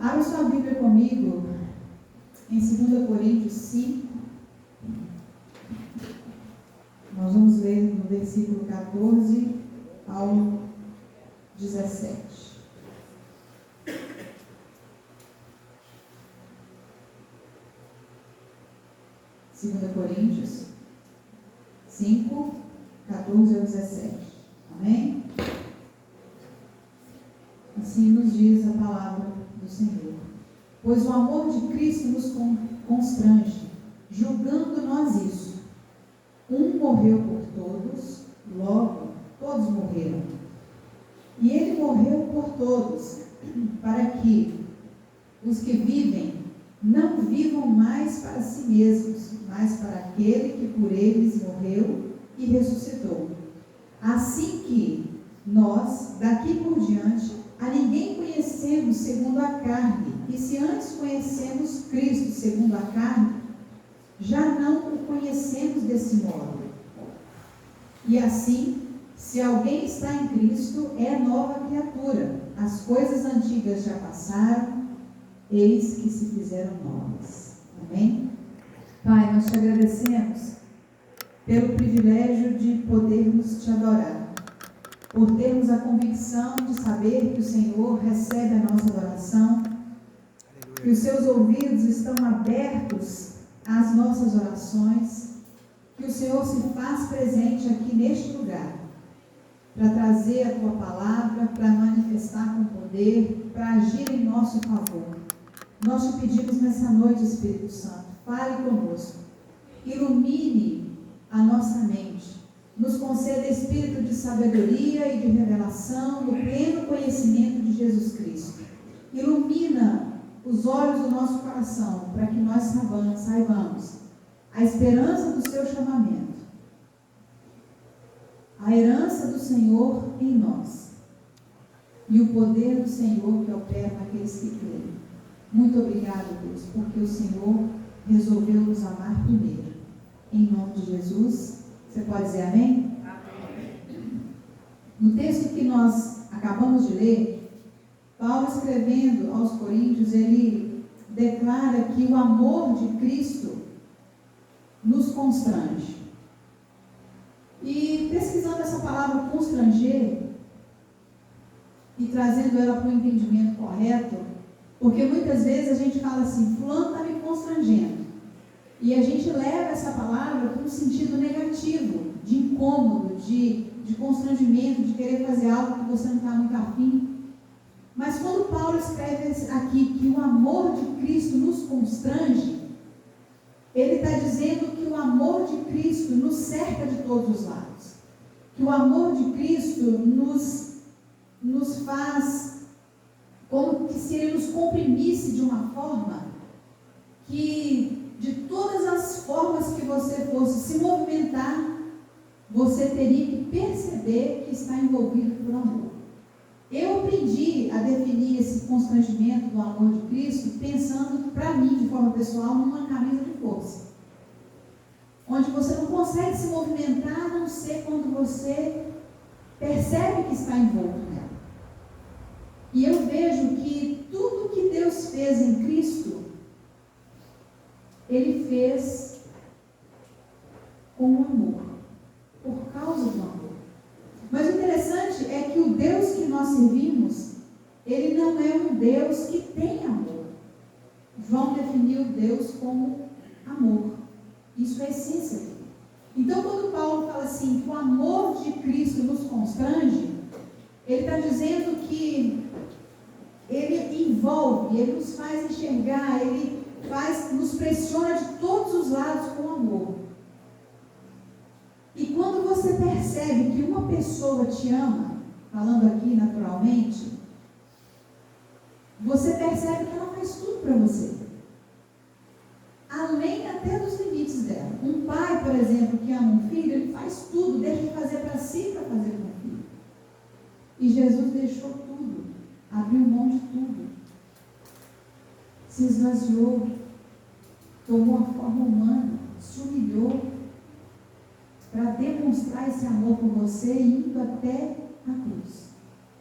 Abra sua Bíblia comigo em 2 Coríntios 5. Nós vamos ler no versículo 14 ao 17. 2 Coríntios 5, 14 ao 17. Amém? Assim nos diz a palavra do Senhor. Pois o amor de Cristo nos constrange, julgando nós isso. Um morreu por todos, logo todos morreram. E ele morreu por todos, para que os que vivem não vivam mais para si mesmos, mas para aquele que por eles morreu e ressuscitou. Assim que nós, daqui por diante, a ninguém conhecemos segundo a carne, e se antes conhecemos Cristo segundo a carne, já não o conhecemos desse modo. E assim, se alguém está em Cristo, é nova criatura. As coisas antigas já passaram, eis que se fizeram novas. Amém? Pai, nós te agradecemos pelo privilégio de podermos te adorar, por termos a convicção de saber que o Senhor recebe a nossa adoração, que os seus ouvidos estão abertos às nossas orações, que o Senhor se faz presente aqui neste lugar, para trazer a tua palavra, para manifestar com poder, para agir em nosso favor. Nós te pedimos nessa noite, Espírito Santo, fale conosco, ilumine a nossa mente, nos conceda espírito de sabedoria e de revelação, no pleno conhecimento de Jesus Cristo. Ilumina os olhos do nosso coração, para que nós saibamos a esperança do seu chamamento, a herança do Senhor em nós e o poder do Senhor que opera naqueles que creem. Muito obrigado, Deus, porque o Senhor resolveu nos amar primeiro. Em nome de Jesus, você pode dizer amém? Amém. No texto que nós acabamos de ler, Paulo, escrevendo aos Coríntios, ele declara que o amor de Cristo nos constrange. E pesquisando essa palavra constranger e trazendo ela para o entendimento correto, porque muitas vezes a gente fala assim, fulano está me constrangendo. E a gente leva essa palavra para um sentido negativo, de incômodo, de constrangimento, de querer fazer algo que você não está muito afim. Mas quando Paulo escreve aqui que o amor de Cristo nos constrange, ele está dizendo que o amor de Cristo nos cerca de todos os lados. Que o amor de Cristo nos faz como que se ele nos comprimisse de uma forma que, de todas as formas que você fosse se movimentar, você teria que perceber que está envolvido por amor. Eu aprendi a definir esse constrangimento do amor de Cristo pensando, para mim, de forma pessoal, numa camisa de força, onde você não consegue se movimentar, a não ser quando você percebe que está envolto nela. E eu vejo que tudo que Deus fez em Cristo, Ele fez com amor, por causa do amor. Mas o interessante é que o Deus que nós servimos, Ele não é um Deus que tem amor. João definiu Deus como amor. Isso é a essência dele. Então, quando Paulo fala assim, que o amor de Cristo nos constrange, ele está dizendo que ele envolve, ele nos faz enxergar, ele nos pressiona de todos os lados com amor. E quando você percebe que uma pessoa te ama, falando aqui naturalmente, você percebe que ela faz tudo para você, além até dos limites dela. Um pai, por exemplo, que ama um filho, ele faz tudo, deixa de fazer para si para fazer com o filho. E Jesus deixou tudo, abriu mão de tudo, se esvaziou, tomou a forma humana, se humilhou, para demonstrar esse amor por você, indo até a cruz,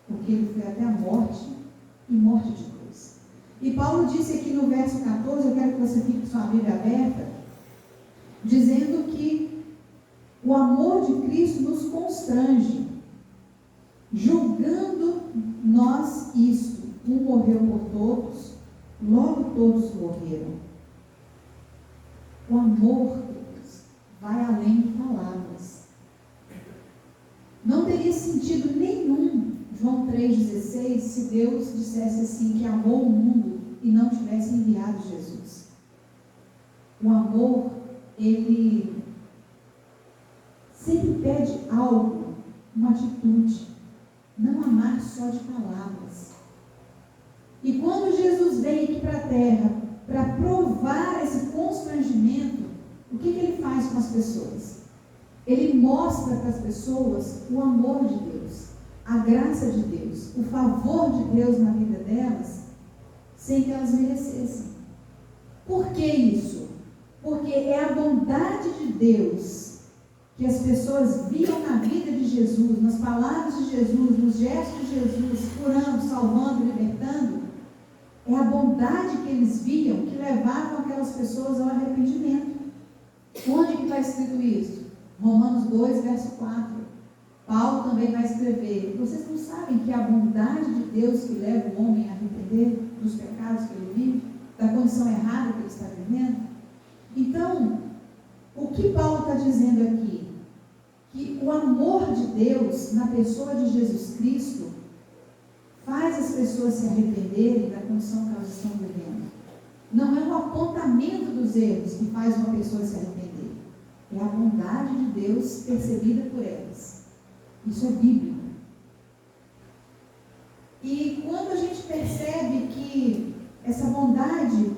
porque ele foi até a morte, e morte de cruz. E Paulo disse aqui no verso 14, eu quero que você fique com sua Bíblia aberta, dizendo que o amor de Cristo nos constrange, julgando nós isto. Um morreu por todos, logo todos morreram. O amor de Deus vai além de palavras. Não teria sentido nenhum, João 3,16, se Deus dissesse assim, que amou o mundo e não tivesse enviado Jesus. O amor, ele sempre pede algo, uma atitude, não amar só de palavras. E quando Jesus vem aqui para a terra para provar esse constrangimento, o que ele faz com as pessoas? Ele mostra para as pessoas o amor de Deus, a graça de Deus, o favor de Deus na vida delas, sem que elas merecessem. Por que isso? Porque é a bondade de Deus que as pessoas viam na vida de Jesus, nas palavras de Jesus, nos gestos de Jesus, curando, salvando, libertando. É a bondade que eles viam que levavam aquelas pessoas ao arrependimento. Onde que está escrito isso? Romanos 2, verso 4. Paulo também vai escrever: vocês não sabem que é a bondade de Deus que leva o homem a arrepender dos pecados que ele vive, da condição errada que ele está vivendo? Então, o que Paulo está dizendo aqui? Que o amor de Deus na pessoa de Jesus Cristo faz as pessoas se arrependerem da condição que elas estão vivendo. Não é o apontamento dos erros que faz uma pessoa se arrepender. É a bondade de Deus percebida por elas. Isso é bíblico. E quando a gente percebe que essa bondade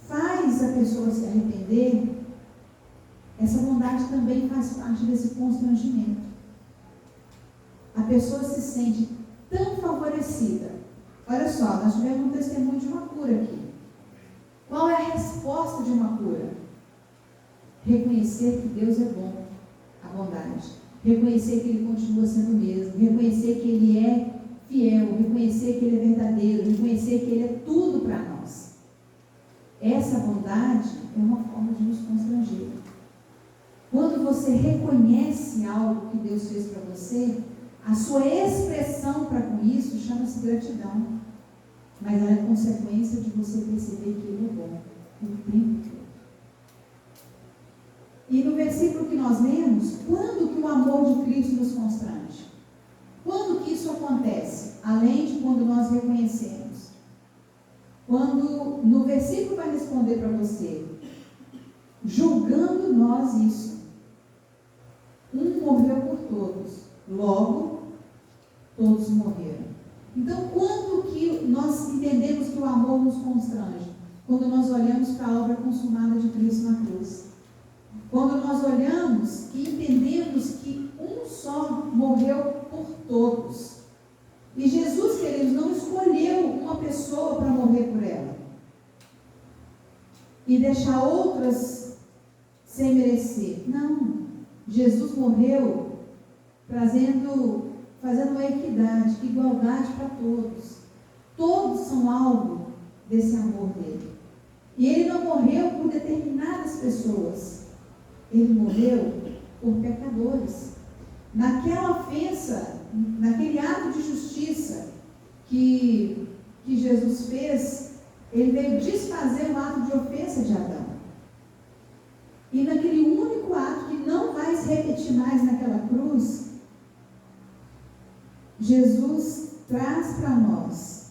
faz a pessoa se arrepender, essa bondade também faz parte desse constrangimento. A pessoa se sente tão favorecida. Olha só, nós tivemos um testemunho de uma cura aqui. Qual é a resposta de uma cura? Reconhecer que Deus é bom, a bondade. Reconhecer que Ele continua sendo o mesmo. Reconhecer que Ele é fiel. Reconhecer que Ele é verdadeiro. Reconhecer que Ele é tudo para nós. Essa bondade é uma forma de nos constranger. Quando você reconhece algo que Deus fez para você, a sua expressão para com isso chama-se gratidão. Mas ela é consequência de você perceber que Ele é bom o tempo todo. E no versículo que nós lemos, quando que o amor de Cristo nos constrange? Quando que isso acontece? Além de quando nós reconhecemos. Quando no versículo vai responder para você, julgando nós isso. Um morreu por todos, logo todos morreram. Então, quando que nós entendemos que o amor nos constrange? Quando nós olhamos para a obra consumada de Cristo na cruz. Quando nós olhamos e entendemos que um só morreu por todos. E Jesus, queridos, não escolheu uma pessoa para morrer por ela. E deixar outras sem merecer. Não. Jesus morreu fazendo uma equidade, igualdade para todos. Todos são alvo desse amor dele. E ele não morreu por determinadas pessoas. Ele morreu por pecadores. Naquela ofensa, naquele ato de justiça que Jesus fez, ele veio desfazer o ato de ofensa de Adão. E naquele único ato que não vai se repetir mais naquela cruz, Jesus traz para nós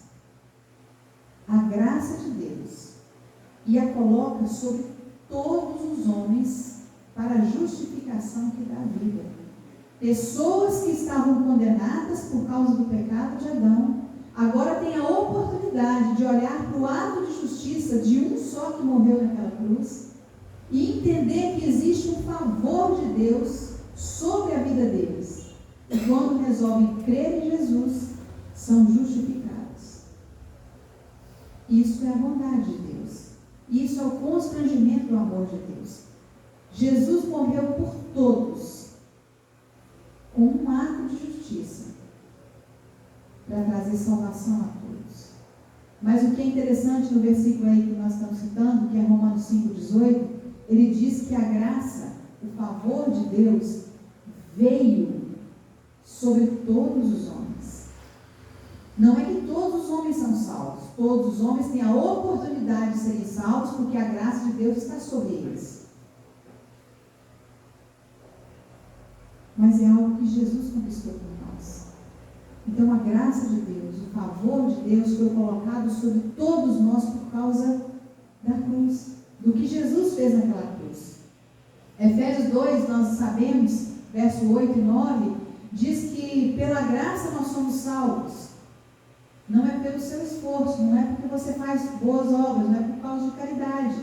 a graça de Deus e a coloca sobre todos os homens para a justificação que dá vida. Pessoas que estavam condenadas por causa do pecado de Adão, agora têm a oportunidade de olhar para o ato de justiça de um só que morreu naquela cruz e entender que existe um favor de Deus sobre a vida deles. E quando resolvem crer em Jesus, são justificados. Isso é a bondade de Deus. Isso é o constrangimento do amor de Deus. Jesus morreu por todos, com um ato de justiça, para trazer salvação a todos. Mas o que é interessante no versículo aí que nós estamos citando, que é Romanos 5,18, ele diz que a graça, o favor de Deus, veio sobre todos os homens. Não é que todos os homens são salvos. Todos os homens têm a oportunidade de serem salvos, porque a graça de Deus está sobre eles. Mas é algo que Jesus conquistou por nós. Então a graça de Deus, o favor de Deus foi colocado sobre todos nós por causa da cruz, do que Jesus fez naquela cruz. Efésios 2, nós sabemos, verso 8 e 9, diz que pela graça nós somos salvos. Não é pelo seu esforço, não é porque você faz boas obras, não é por causa de caridade.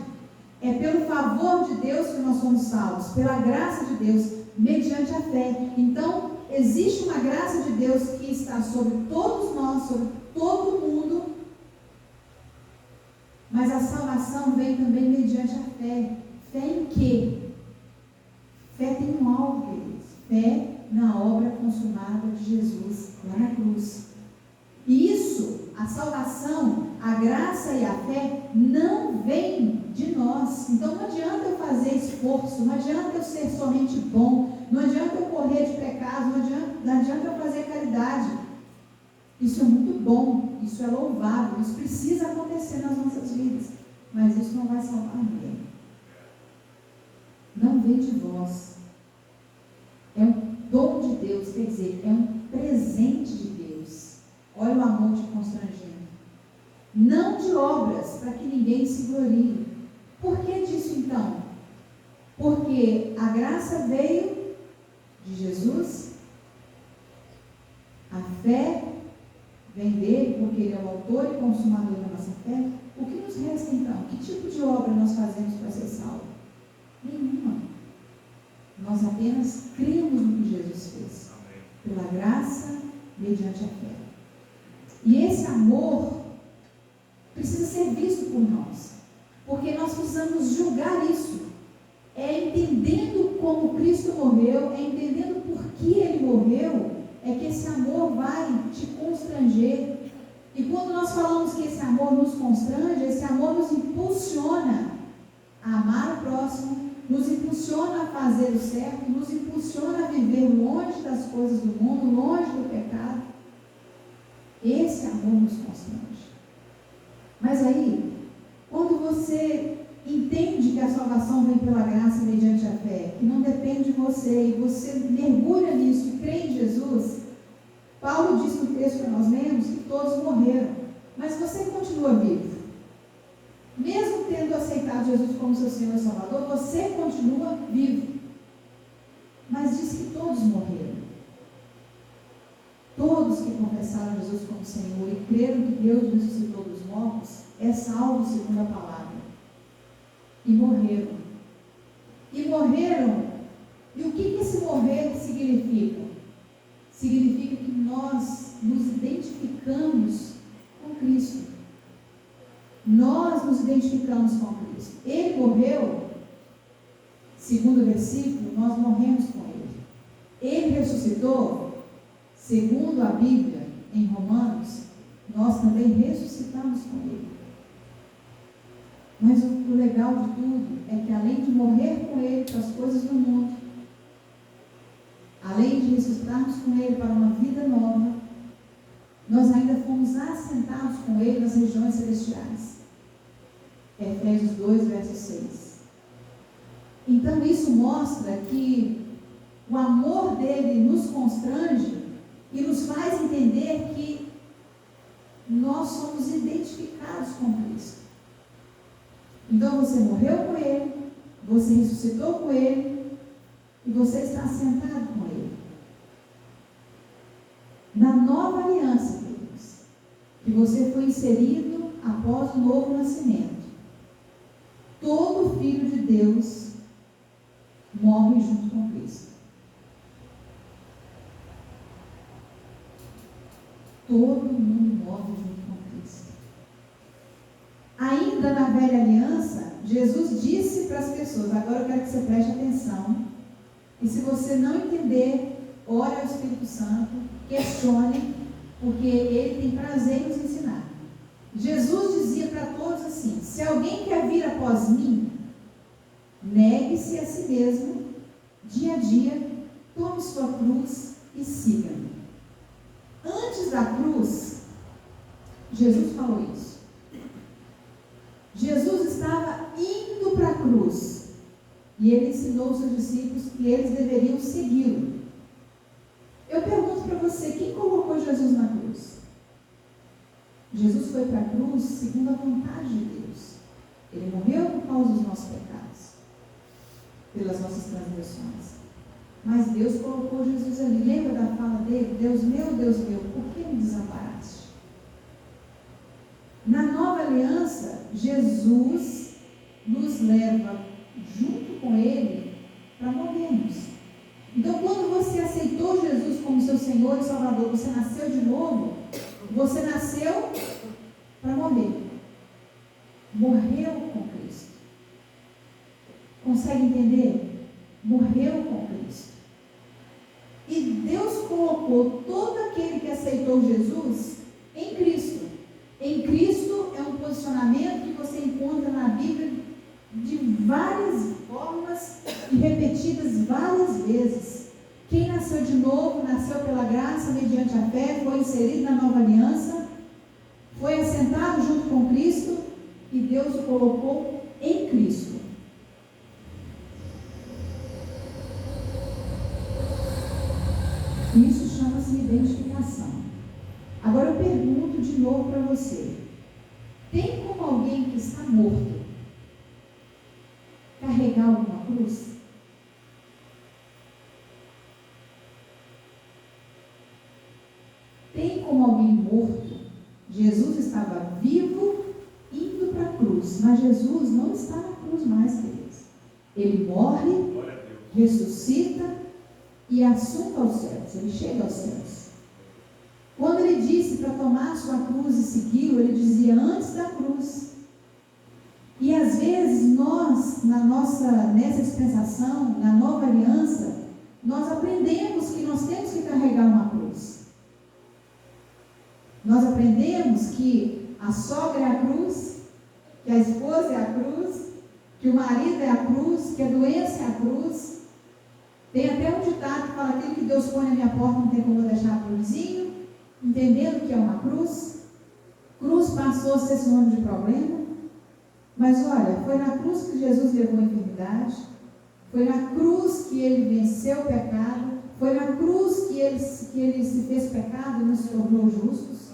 É pelo favor de Deus que nós somos salvos, pela graça de Deus, mediante a fé. Então, existe uma graça de Deus que está sobre todos nós, sobre todo mundo, mas a salvação vem também mediante a fé. Fé em quê? Fé tem um alvo, queridos. Fé na obra consumada de Jesus lá na cruz. E isso, a salvação, a graça e a fé não vem de nós. Então não adianta eu fazer esforço, não adianta eu ser somente bom, não adianta eu correr de pecado, não adianta eu fazer caridade. Isso é muito bom, isso é louvável, isso precisa acontecer nas nossas vidas, mas isso não vai salvar ninguém. Não vem de vós. É um dom de Deus, quer dizer, é um presente de Deus. Olha o amor te constrangendo. Não de obras, para que ninguém se glorie. Por que disso então? Porque a graça veio de Jesus, a fé vem dele, porque ele é o autor e consumador da nossa fé. O que nos resta então? Que tipo de obra nós fazemos para ser salvo? Nenhuma. Nós apenas cremos no que Jesus fez. Pela graça, mediante a fé. E esse amor precisa ser visto por nós. Porque nós precisamos julgar isso. É entendendo como Cristo morreu, é entendendo por que Ele morreu, é que esse amor vai te constranger. E quando nós falamos que esse amor nos constrange, esse amor nos impulsiona a amar o próximo, nos impulsiona a fazer o certo, nos impulsiona a viver longe das coisas do mundo, longe do pecado. Esse amor nos constrange. Mas aí, quando você entende que a salvação vem pela graça mediante a fé, que não depende de você, e você mergulha nisso e crê em Jesus, Paulo diz no texto que nós lemos que todos morreram, mas você continua vivo. Mesmo tendo aceitado Jesus como seu Senhor e Salvador, você continua vivo. Mas diz que todos morreram. Todos que confessaram Jesus como Senhor e creram que Deus ressuscitou dos mortos, é salvo segundo a palavra. E morreram. E morreram. E o que esse morrer significa? Significa que nós nos identificamos com Cristo. Nós nos identificamos com Cristo. Ele morreu, segundo o versículo, nós morremos com Ele. Ele ressuscitou, segundo a Bíblia, em Romanos, nós também ressuscitamos com Ele. Mas o legal de tudo é que além de morrer com Ele para as coisas do mundo, além de ressuscitarmos com Ele para uma vida nova, nós ainda fomos assentados com Ele nas regiões celestiais. Efésios 2, verso 6. Então isso mostra que o amor dele nos constrange e nos faz entender que nós somos identificados com Cristo. Então você morreu com Ele, você ressuscitou com Ele e você está sentado com Ele. Na nova aliança, Deus, que você foi inserido após o novo nascimento, todo filho de Deus morre junto com Cristo. Todo mundo morre junto com Cristo. Ainda na velha aliança, Jesus disse para as pessoas, agora eu quero que você preste atenção, e se você não entender, ore ao Espírito Santo, questione, porque Ele tem prazer em nos ensinar. Jesus dizia para todos assim: se alguém quer vir após mim, negue-se a si mesmo, dia a dia, tome sua cruz e siga-me. Antes da cruz, Jesus falou isso. Jesus estava indo para a cruz e ele ensinou aos seus discípulos que eles deveriam segui-lo. Eu pergunto para você, quem colocou Jesus na cruz? Jesus foi para a cruz segundo a vontade de Deus. Ele morreu por causa dos nossos pecados, pelas nossas transgressões. Mas Deus colocou Jesus ali. Lembra da fala dele? Deus meu, por que me desamparaste? Na nova aliança, Jesus nos leva junto com ele para morrermos. Então, quando você aceitou Jesus como seu Senhor e Salvador, você nasceu de novo, você nasceu para morrer. Morreu com Cristo. Consegue entender? Morreu com Cristo. E Deus colocou todo aquele que aceitou Jesus em Cristo. Em Cristo é um posicionamento que você encontra na Bíblia de várias formas e repetidas várias vezes. Quem nasceu de novo, nasceu pela graça, mediante a fé, foi inserido na nova aliança, foi assentado junto com Cristo e Deus o colocou em Cristo. Isso chama-se identificação. Agora eu pergunto de novo para você: tem como alguém que está morto carregar alguma cruz? Tem como alguém morto? Jesus estava vivo, indo para a cruz, mas Jesus não está na cruz mais, queridos. Ele morre, ressuscita e assunta aos céus. Ele chega aos céus. Quando ele disse para tomar sua cruz e segui-lo, ele dizia antes da cruz. E às vezes nós, nessa dispensação, na nova aliança, nós aprendemos que nós temos que carregar uma cruz. Nós aprendemos que a sogra é a cruz, que a esposa é a cruz, que o marido é a cruz, que a doença é a cruz. Tem até um ditado que fala: aquilo que Deus põe na minha porta não tem como eu deixar para o vizinho, entendendo que é uma cruz. Cruz passou a ser sinônimo de problema. Mas olha, foi na cruz que Jesus levou a enfermidade, foi na cruz que ele venceu o pecado, foi na cruz que ele se fez pecado e nos tornou justos.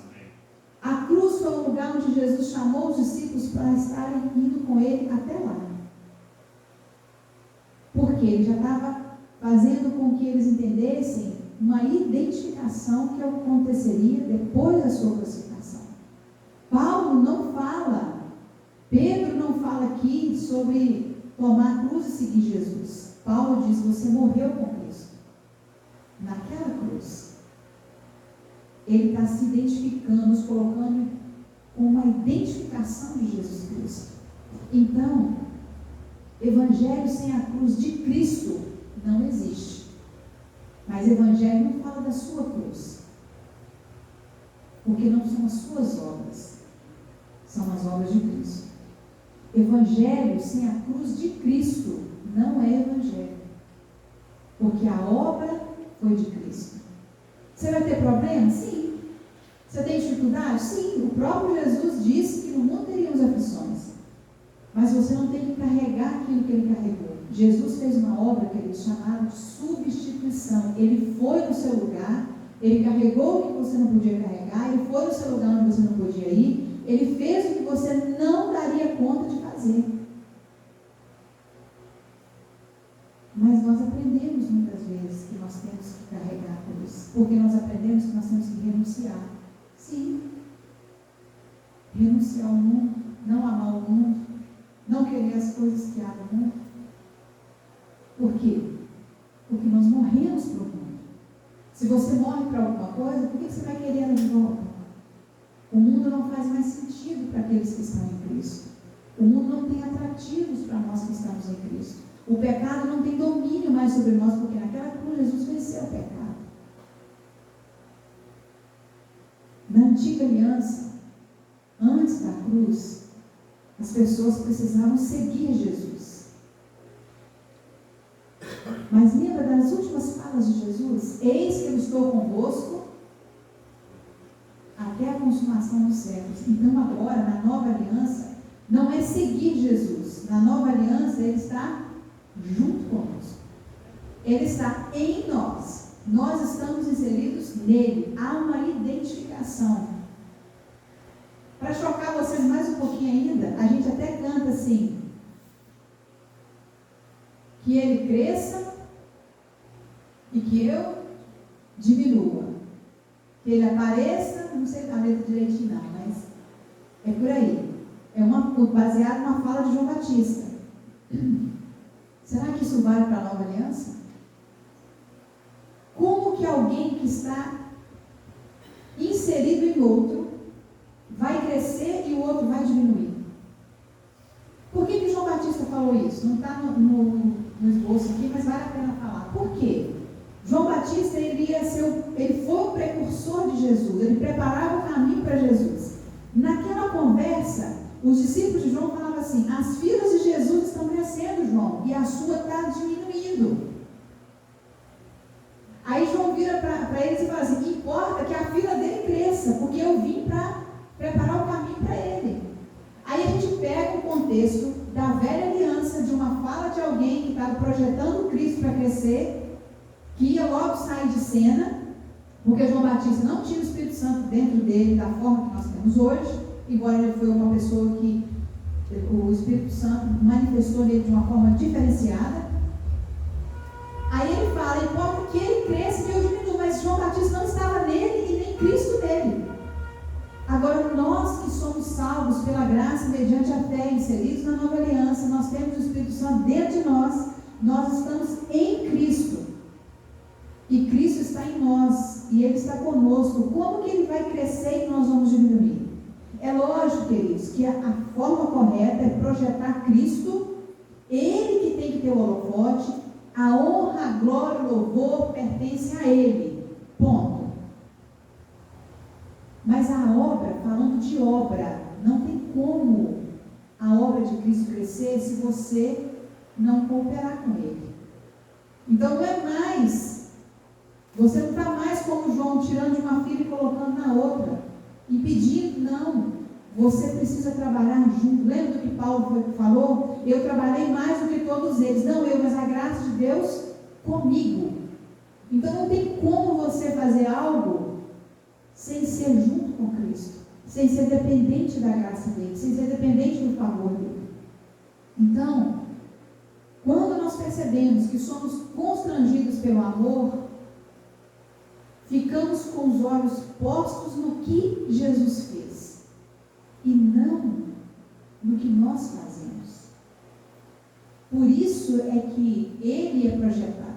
A cruz foi o lugar onde Jesus chamou os discípulos para estarem indo com ele até lá. Porque ele já estava fazendo com que eles entendessem uma identificação que aconteceria depois da sua crucificação. Paulo não fala, Pedro não fala aqui sobre tomar a cruz e seguir Jesus. Paulo diz: você morreu com Cristo. Naquela cruz. Ele está se identificando, nos colocando com uma identificação de Jesus Cristo. Então, evangelho sem a cruz de Cristo não existe. Mas evangelho não fala da sua cruz. Porque não são as suas obras. São as obras de Cristo. Evangelho sem a cruz de Cristo não é evangelho. Porque a obra foi de Cristo. Você vai ter problema? Sim. Você tem dificuldade? Sim. O próprio Jesus disse que no mundo teríamos aflições. Mas você não tem que carregar aquilo que ele carregou. Jesus fez uma obra, queridos, chamada de substituição. Ele foi no seu lugar, ele carregou o que você não podia carregar, ele foi no seu lugar onde você não podia ir, ele fez o que você não daria conta de fazer. Mas nós aprendemos muitas vezes que nós temos que carregar a cruz, porque nós aprendemos que nós temos que renunciar. Sim. Renunciar ao mundo, não amar o mundo, não querer as coisas que há no mundo. Por quê? Porque nós morremos para o mundo. Se você morre para alguma coisa, por que você vai querer ela de volta? O mundo não faz mais sentido para aqueles que estão em Cristo. O mundo não tem atrativos para nós que estamos em Cristo. O pecado não tem domínio mais sobre nós, porque naquela cruz Jesus venceu o pecado. Na antiga aliança, Antes da cruz, as pessoas precisavam seguir Jesus. Mas lembra das últimas falas de Jesus? Eis que eu estou convosco até a consumação dos séculos. Então agora, na nova aliança, não é seguir Jesus. Na nova aliança, Ele está junto conosco. Ele está em nós. Nós estamos inseridos nele. Há uma identificação. Para chocar vocês mais um pouquinho ainda, a gente até canta assim: que Ele cresça e que eu diminua. Que Ele apareça, não sei a letra direitinho não, mas é por aí. É baseado numa fala de João Batista. Será que isso vale para a nova aliança? Como que alguém que está inserido em outro vai crescer e o outro vai diminuir? Por que João Batista falou isso? Não está no esboço aqui, mas vale a pena falar. Por quê? João Batista ele foi o precursor de Jesus, ele preparava o caminho para Jesus. Naquela conversa, os discípulos de João falavam assim: as filas de Jesus estão crescendo, João, e a sua está diminuindo. Aí João vira para eles e fala assim: que importa que a fila dele cresça, porque eu vim para preparar o caminho para ele. Aí a gente pega o contexto da velha aliança, de uma fala de alguém que estava projetando Cristo para crescer, que ia logo sair de cena, porque João Batista não tinha o Espírito Santo dentro dele da forma que nós temos hoje, embora ele foi uma pessoa que o Espírito Santo manifestou nele de uma forma diferenciada. Aí ele fala: importa que ele cresça e que eu diminua, mas João Batista não estava nele e nem Cristo nele. Agora, nós que somos salvos pela graça mediante a fé, inseridos na nova aliança, nós temos o Espírito Santo dentro de nós, nós estamos em Cristo. E Cristo está em nós, e Ele está conosco. Como que Ele vai crescer e nós vamos diminuir? É lógico, queridos, que a forma correta é projetar Cristo, Ele que tem que ter o holofote, a honra, a glória, o louvor pertence a Ele. Ponto. Mas a obra, falando de obra, não tem como a obra de Cristo crescer se você não cooperar com Ele. Então não é mais, você não está mais como João, tirando de uma fila e colocando na outra, impedindo, não. Você precisa trabalhar junto. Lembra do que Paulo falou? Eu trabalhei mais do que todos eles. Não eu, mas a graça de Deus comigo. Então não tem como você fazer algo sem ser junto com Cristo, sem ser dependente da graça dele, sem ser dependente do favor dele. Então, quando nós percebemos que somos constrangidos pelo amor, ficamos com os olhos postos no que Jesus fez e não no que nós fazemos. Por isso é que Ele é projetado.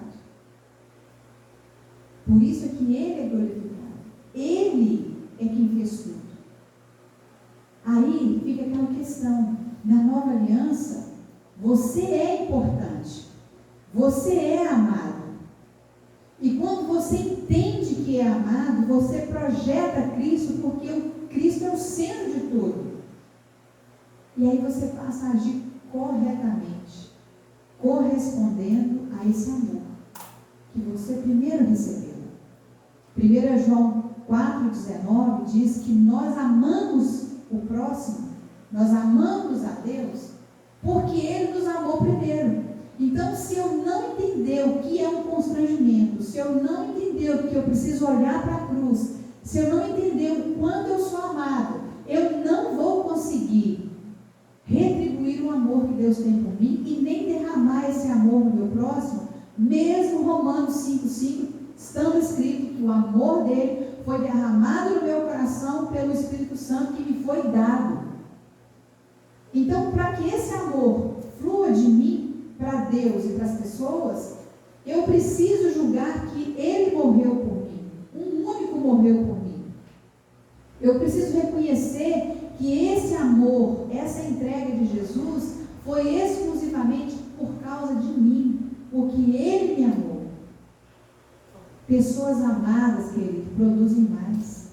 Por isso é que Ele é glorificado. Ele é quem fez tudo. Aí fica aquela questão: na nova aliança, você é importante, você é amado. E quando você entende que é amado, você projeta Cristo, porque o Cristo é o centro de tudo. E aí você passa a agir corretamente, correspondendo a esse amor que você primeiro recebeu. 1 João 4,19 diz que nós amamos o próximo, nós amamos a Deus, porque Ele nos amou primeiro. Então, se eu não entender o que é um constrangimento, se eu não entender que eu preciso olhar para a cruz, se eu não entender o quanto eu sou amado, eu não vou conseguir retribuir o amor que Deus tem por mim e nem derramar esse amor no meu próximo, mesmo Romanos 5,5 estando escrito que o amor dele foi derramado no meu coração pelo Espírito Santo que me foi dado. Então, para que esse amor flua de mim para Deus e para as pessoas, eu preciso julgar que Ele morreu por mim. Um único morreu por mim. Eu preciso reconhecer que esse amor, essa entrega de Jesus, foi exclusivamente por causa de mim, porque Ele me amou. Pessoas amadas, querido, produzem mais.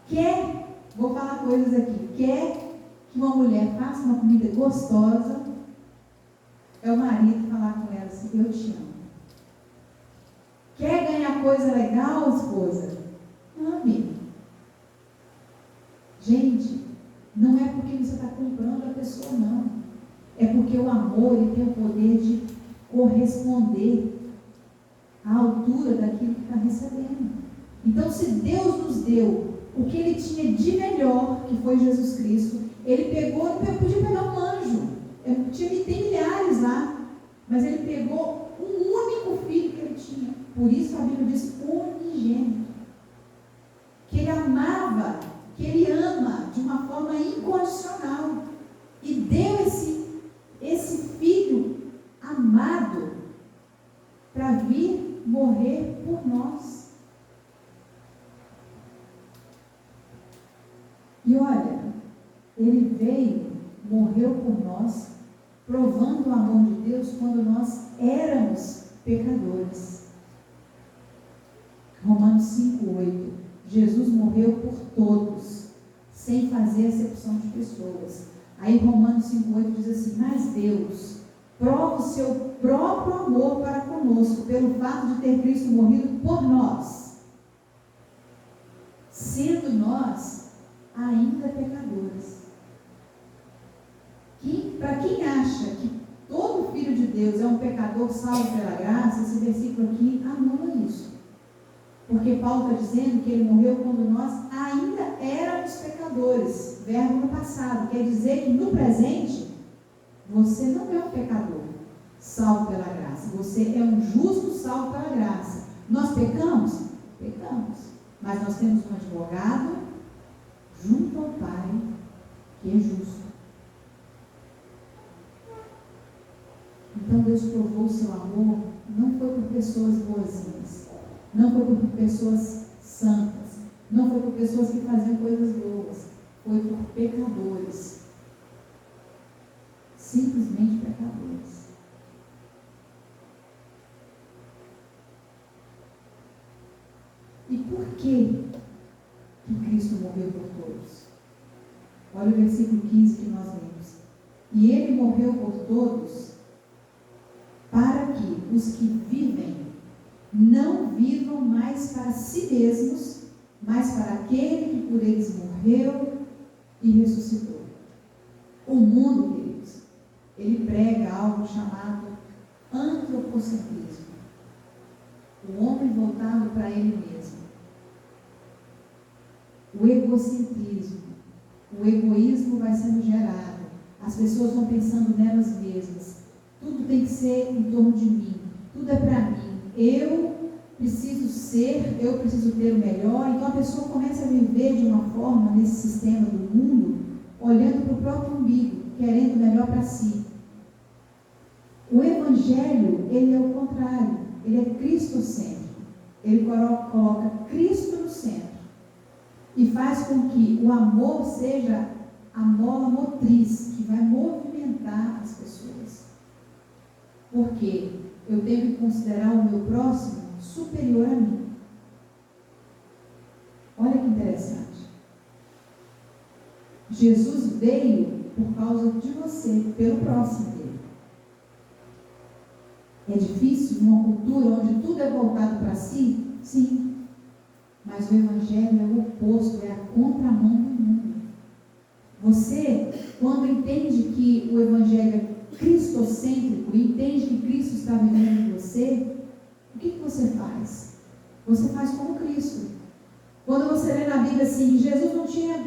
Quer Vou falar coisas aqui. Quer que uma mulher faça uma comida gostosa, é o marido falar com ela assim, eu te amo. Quer ganhar coisa legal, esposa? Ame. Gente, não é porque você está comprando a pessoa, não. É porque o amor, ele tem o poder de corresponder à altura daquilo que está recebendo. Então, se Deus nos deu o que Ele tinha de melhor, que foi Jesus Cristo, Ele pegou, não podia pegar um anjo, tem milhares lá, mas Ele pegou um único filho que Ele tinha. Por isso a Bíblia diz unigênito, que Ele amava, que Ele ama de uma forma incondicional, e deu esse filho amado para vir morrer por nós. E olha, Ele veio, morreu por nós, provando o amor de Deus quando nós éramos pecadores. Romanos 5,8. Jesus morreu por todos, sem fazer acepção de pessoas. Aí Romanos 5,8 diz assim, mas Deus prova o seu próprio amor para conosco, pelo fato de ter Cristo morrido por nós, sendo nós ainda pecadores. Para quem acha que todo filho de Deus é um pecador salvo pela graça, esse versículo aqui anula isso. Porque Paulo está dizendo que ele morreu quando nós ainda éramos pecadores. Verbo no passado. Quer dizer que no presente, você não é um pecador salvo pela graça. Você é um justo salvo pela graça. Nós pecamos? Pecamos. Mas nós temos um advogado junto ao Pai, que é justo. Então Deus provou o seu amor, não foi por pessoas boazinhas, não foi por pessoas santas, não foi por pessoas que faziam coisas boas, foi por pecadores, simplesmente pecadores. E por que Cristo morreu por todos? Olha o versículo 15 que nós lemos. E Ele morreu por todos, para que os que vivem não vivam mais para si mesmos, mas para aquele que por eles morreu e ressuscitou. O mundo, queridos, ele prega algo chamado antropocentrismo. O homem voltado para ele mesmo. O egocentrismo. O egoísmo vai sendo gerado. As pessoas vão pensando nelas mesmas. Tudo tem que ser em torno de mim. Tudo é para mim. Eu preciso ter o melhor. Então a pessoa começa a viver de uma forma, nesse sistema do mundo, olhando para o próprio umbigo, querendo o melhor para si. O Evangelho, ele é o contrário. Ele é cristocêntrico. Ele coloca Cristo no centro. E faz com que o amor seja a mola motriz, que vai movimentar as pessoas. Porque eu tenho que considerar o meu próximo superior a mim. Olha que interessante. Jesus veio por causa de você, pelo próximo dele. É difícil numa cultura onde tudo é voltado para si? Sim. Mas o Evangelho é o oposto, é a contramão do mundo. Você, quando entende que o Evangelho é cristocêntrico e entende que Cristo está vivendo em você, o que você faz? Você faz como Cristo. Quando você lê na Bíblia assim, Jesus não tinha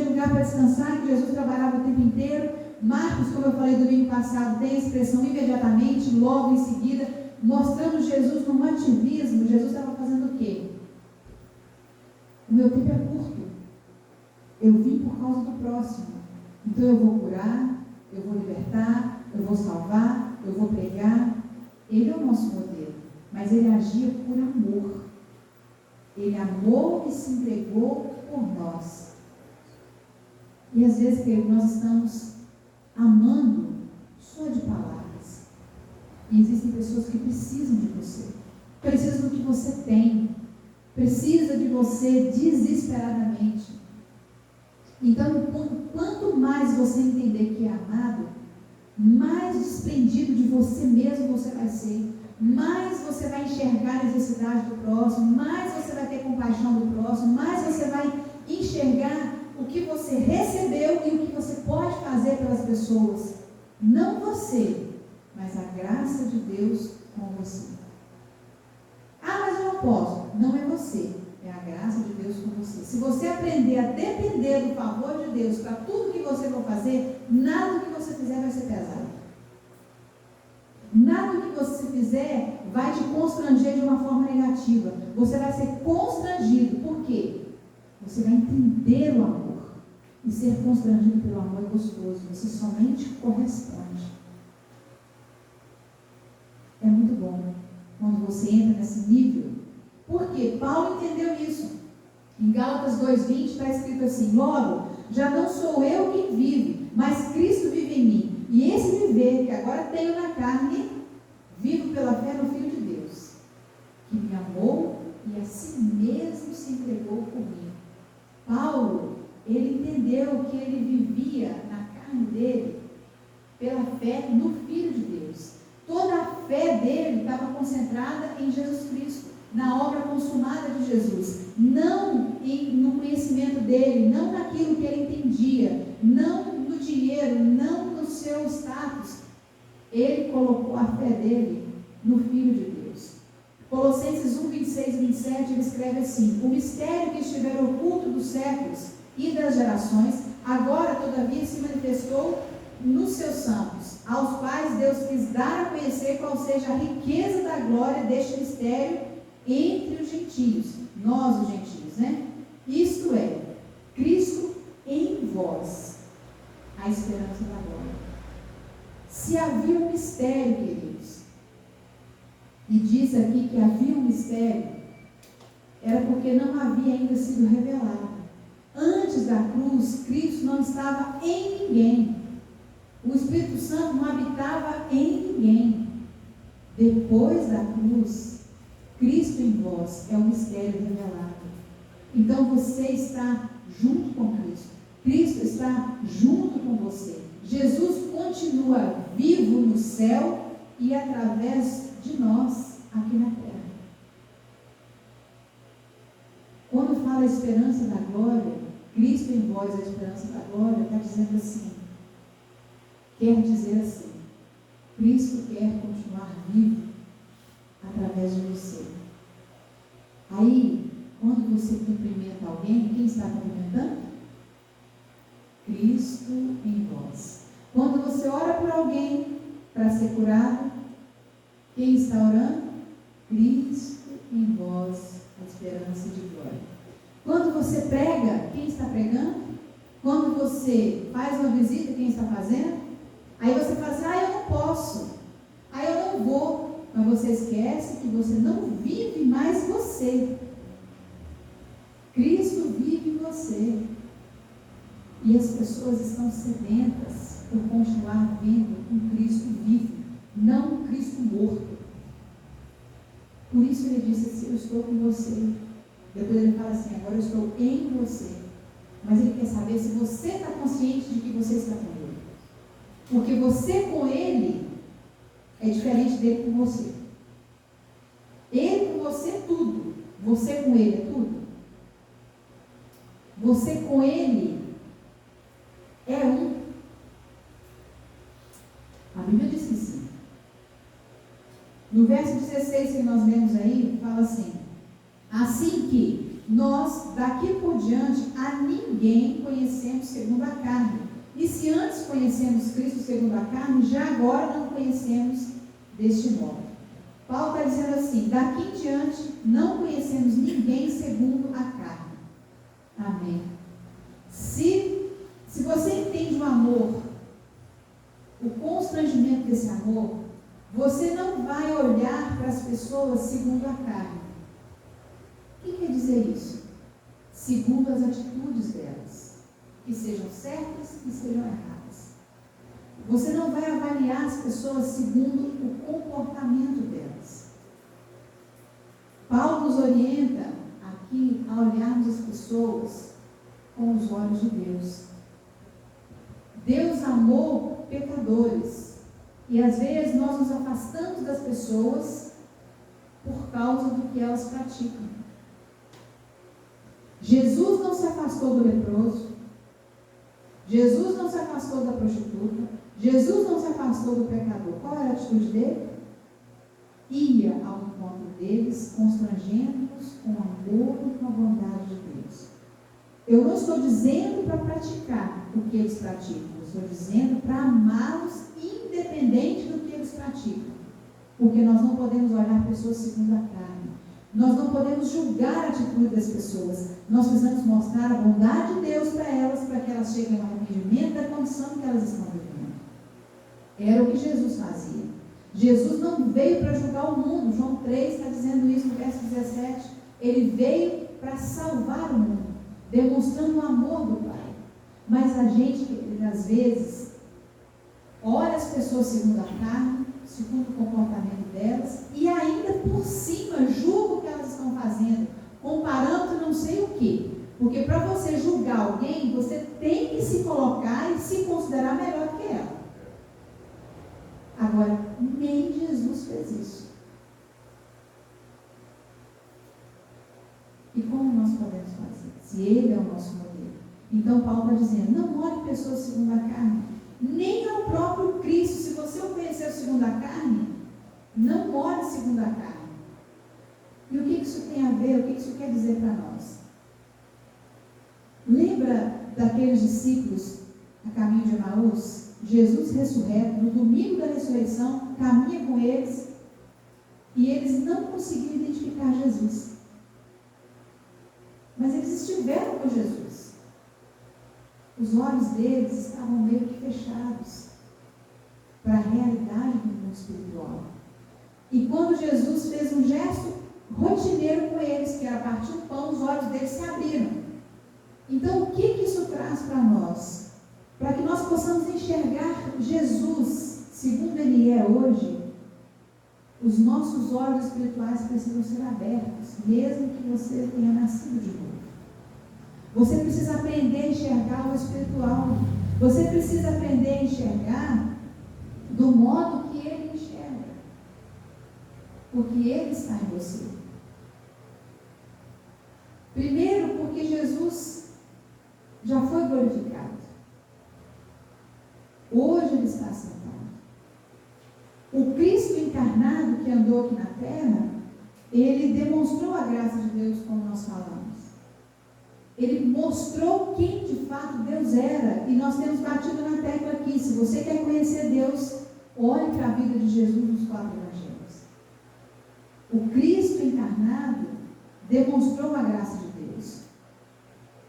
lugar para descansar, que Jesus trabalhava o tempo inteiro. Marcos, como eu falei domingo passado, tem a expressão imediatamente, logo em seguida, mostrando Jesus num ativismo. Jesus estava fazendo o quê? O meu tempo é curto. Eu vim por causa do próximo. Então eu vou curar, eu vou libertar, eu vou salvar, eu vou pregar. Ele é o nosso modelo, mas ele agia por amor. Ele amou e se entregou por nós. E às vezes, querido, nós estamos amando só de palavras. E existem pessoas que precisam de você, precisam do que você tem, precisa de você desesperadamente. Então, quanto mais você entender que é amado, mais desprendido de você mesmo você vai ser, mais você vai enxergar a necessidade do próximo, mais você vai ter compaixão do próximo, mais você vai enxergar o que você recebeu e o que você pode fazer pelas pessoas. Não você, mas a graça de Deus com você. Ah, mas eu não posso. Não é você, é a graça de Deus com você. Se você aprender a depender do favor de Deus para tudo que você for fazer, nada que você fizer vai ser pesado. Nada que você fizer vai te constranger de uma forma negativa. Você vai ser constrangido. Por quê? Você vai entender o amor. E ser constrangido pelo amor é gostoso. Você somente corresponde. É muito bom quando você entra nesse nível. Por quê? Paulo entendeu isso. Em Gálatas 2:20 está escrito assim: logo, já não sou eu quem vive, mas Cristo vive em mim. E esse viver que agora tenho na carne, vivo pela fé no Filho de Deus, que me amou e a si mesmo se entregou por mim. Paulo, ele entendeu que ele vivia na carne dele pela fé no Filho de Deus. Toda a fé dele estava concentrada em Jesus Cristo, na obra consumada de Jesus, não no conhecimento dele, não naquilo que ele entendia, não no dinheiro, não no seu status. Ele colocou a fé dele no Filho de Deus. Colossenses 1:26-27, ele escreve assim: o mistério que estivera oculto dos séculos e das gerações, agora todavia se manifestou nos seus santos, aos quais Deus quis dar a conhecer qual seja a riqueza da glória deste mistério entre os gentios, nós os gentios, né? Isto é, Cristo em vós, a esperança da glória. Se havia um mistério, queridos, e diz aqui que havia um mistério, era porque não havia ainda sido revelado. Antes da cruz, Cristo não estava em ninguém. O Espírito Santo não habitava em ninguém. Depois da cruz, Cristo em vós é o mistério revelado. Então você está junto com Cristo. Cristo está junto com você. Jesus continua vivo no céu e através de nós aqui na terra. Quando fala a esperança da glória, Cristo em vós, a esperança da glória, está dizendo assim, quer dizer assim, Cristo quer continuar vivo através de você. Aí, quando você cumprimenta alguém, quem está cumprimentando? Cristo em vós. Quando você ora por alguém para ser curado, quem está orando? Cristo em vós, a esperança de glória. Quando você prega, quem está pregando? Quando você faz uma visita, quem está fazendo? Aí você fala assim, eu não posso, eu não vou, mas você esquece que você não vive mais você. Cristo vive em você. E as pessoas estão sedentas por continuar vendo um Cristo vivo, não um Cristo morto. Por isso ele disse assim, eu estou com você. Depois ele fala assim, agora eu estou em você. Mas ele quer saber se você está consciente de que você está com ele. Porque você com ele é diferente dele com você. Ele com você é tudo. Você com ele é tudo. Você com ele é um. A Bíblia diz que sim. No verso 16 que nós lemos aí, fala assim, assim que nós daqui por diante a ninguém conhecemos segundo a carne. E se antes conhecemos Cristo segundo a carne, já agora não conhecemos deste modo. Paulo está dizendo assim, daqui em diante não conhecemos ninguém segundo a carne. Amém. Se você entende o amor, o constrangimento desse amor, você não vai olhar para as pessoas segundo a carne. O que quer dizer isso? Segundo as atitudes delas, que sejam certas e sejam erradas. Você não vai avaliar as pessoas segundo o comportamento delas. Paulo nos orienta aqui a olharmos as pessoas com os olhos de Deus. Deus amou pecadores. E às vezes nós nos afastamos das pessoas por causa do que elas praticam. Jesus não se afastou do leproso. Jesus não se afastou da prostituta. Jesus não se afastou do pecador. Qual era a atitude dele? Ia ao encontro deles, constrangendo-os com amor e com a bondade de Deus. Eu não estou dizendo para praticar o que eles praticam. Eu estou dizendo para amá-los independente do que eles praticam. Porque nós não podemos olhar pessoas segundo a carne. Nós não podemos julgar a atitude das pessoas. Nós precisamos mostrar a bondade de Deus para elas, para que elas cheguem ao arrependimento da condição que elas estão vivendo. Era o que Jesus fazia. Jesus não veio para julgar o mundo. João 3 está dizendo isso no verso 17. Ele veio para salvar o mundo, demonstrando o amor do Pai. Mas a gente, às vezes, olha as pessoas segundo a carne, segundo o comportamento delas, e ainda por cima julga o que elas estão fazendo, comparando não sei o quê. Porque para você julgar alguém, você tem que se colocar e se considerar melhor que ela. Agora, nem Jesus fez isso. E como nós podemos fazer? Se Ele é o nosso modelo. Então Paulo está dizendo, não olhe pessoas segundo a carne, nem ao próprio Cristo. Se você o conheceu segundo a carne, não olhe segundo a carne. E o que isso tem a ver? O que isso quer dizer para nós? Lembra daqueles discípulos a caminho de Emaús? Jesus ressurreto, no domingo da ressurreição, caminha com eles e eles não conseguiram identificar Jesus. Mas eles estiveram com Jesus. Os olhos deles estavam meio que fechados para a realidade do mundo espiritual. E quando Jesus fez um gesto rotineiro com eles, que era partir o pão, os olhos deles se abriram. Então, o que isso traz para nós? Para que nós possamos enxergar Jesus, segundo Ele é hoje, os nossos olhos espirituais precisam ser abertos, mesmo que você tenha nascido de novo. Você precisa aprender a enxergar o espiritual. Você precisa aprender a enxergar do modo que Ele enxerga. Porque Ele está em você. Primeiro, porque Jesus já foi glorificado. Hoje Ele está sentado. O Cristo encarnado que andou aqui na terra, Ele demonstrou a graça de Deus, como nós falamos. Ele mostrou quem de fato Deus era. E nós temos batido na tecla aqui. Se você quer conhecer Deus, olhe para a vida de Jesus nos 4 evangelhos. O Cristo encarnado demonstrou a graça de Deus.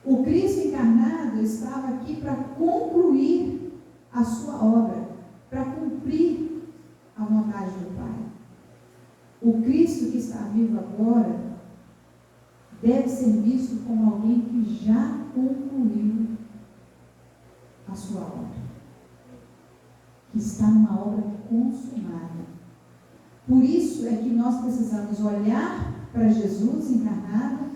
O Cristo encarnado estava aqui para concluir a sua obra, para cumprir a vontade do Pai. O Cristo que está vivo agora deve ser visto como alguém que já concluiu a sua obra, que está numa obra consumada. Por isso é que nós precisamos olhar para Jesus encarnado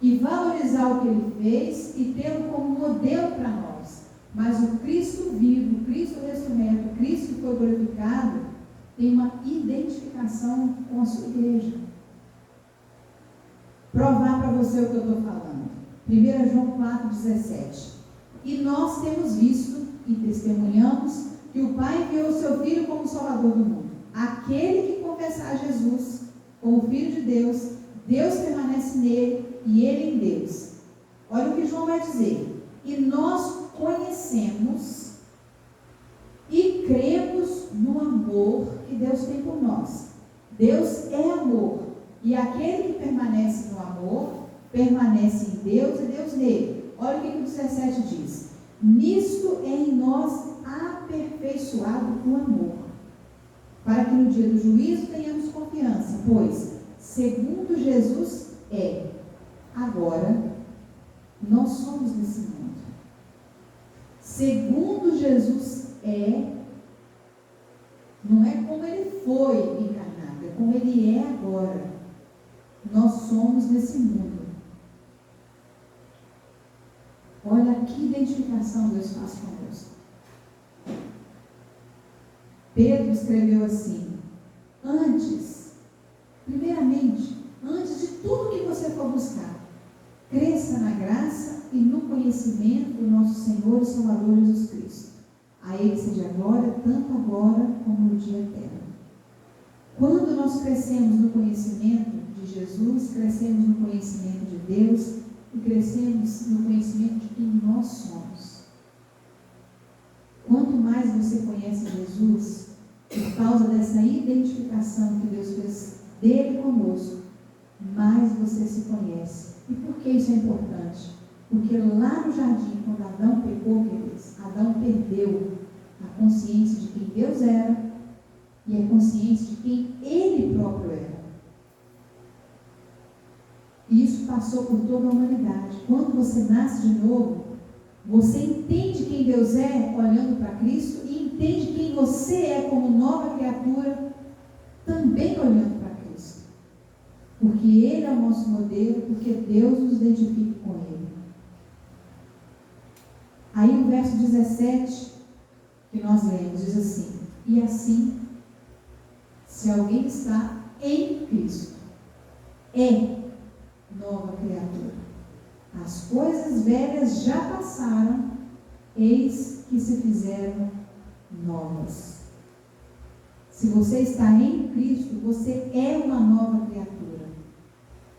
e valorizar o que Ele fez e tê-lo como modelo para nós. Mas o Cristo vivo, o Cristo ressurreto, o Cristo que foi glorificado, tem uma identificação com a sua igreja. Provar para você o que eu estou falando. 1 João 4,17. E nós temos visto e testemunhamos que o Pai enviou o seu Filho como Salvador do mundo. Aquele que confessar Jesus como Filho de Deus, Deus permanece nele e ele em Deus. Olha o que João vai dizer. E nós conhecemos e cremos no amor que Deus tem por nós. Deus é amor. E aquele que permanece no amor, permanece em Deus e Deus nele. Olha o que o 17 diz. Nisto é em nós aperfeiçoado o amor, para que no dia do juízo tenhamos confiança, pois, segundo Jesus é, agora, nós somos nesse mundo. Segundo Jesus é, não é como Ele foi encarnado, é como Ele é agora. Nós somos nesse mundo. Olha que identificação Deus faz conosco. Pedro escreveu assim: primeiramente, antes de tudo que você for buscar, cresça na graça e no conhecimento do nosso Senhor e Salvador Jesus Cristo. A Ele seja a glória, tanto agora como no dia eterno. Quando nós crescemos no conhecimento de Jesus, crescemos no conhecimento de Deus e crescemos no conhecimento de quem nós somos. Quanto mais você conhece Jesus, por causa dessa identificação que Deus fez dele conosco, mais você se conhece. E por que isso é importante? Porque lá no jardim, quando Adão pecou, queridos, Adão perdeu a consciência de quem Deus era e a consciência de quem ele próprio era. E isso passou por toda a humanidade. Quando você nasce de novo, você entende quem Deus é olhando para Cristo e entende quem você é como nova criatura também olhando para Cristo. Porque Ele é o nosso modelo, porque Deus nos identifica com Ele. Aí o verso 17 que nós lemos diz assim: e assim, se alguém está em Cristo, é nova criatura. As coisas velhas já passaram, eis que se fizeram novas. Se você está em Cristo, você é uma nova criatura.